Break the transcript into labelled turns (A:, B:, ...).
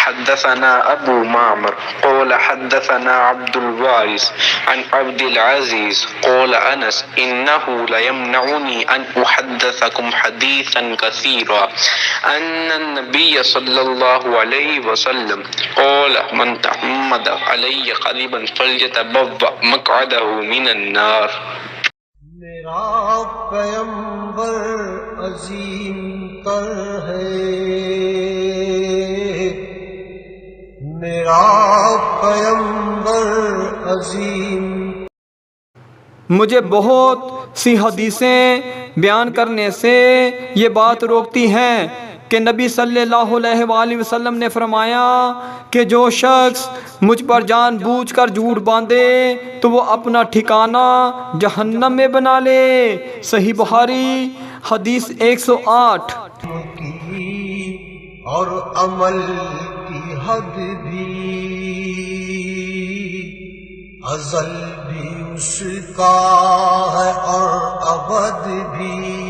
A: حدثنا ابو معمر قال حدثنا عبد الوارث عن عبد العزيز قال انس انه ليمنعني ان احدثكم حديثا كثيرا ان النبي صلى الله عليه وسلم قال من تعمد علي كذبا فليتبوأ مقعده من النار۔
B: میرا پیمبر عظیم تر ہے، میرا پیمبر عظیم۔
C: مجھے بہت سی حدیثیں بیان کرنے سے یہ بات روکتی ہیں کہ نبی صلی اللہ علیہ وآلہ وسلم نے فرمایا کہ جو شخص مجھ پر جان بوجھ کر جھوٹ باندھے تو وہ اپنا ٹھکانہ جہنم میں بنا لے۔ صحیح بخاری حدیث 108۔
B: اور عمل کی حد بھی ازل بھی اس کا ہے اور ابد بھی۔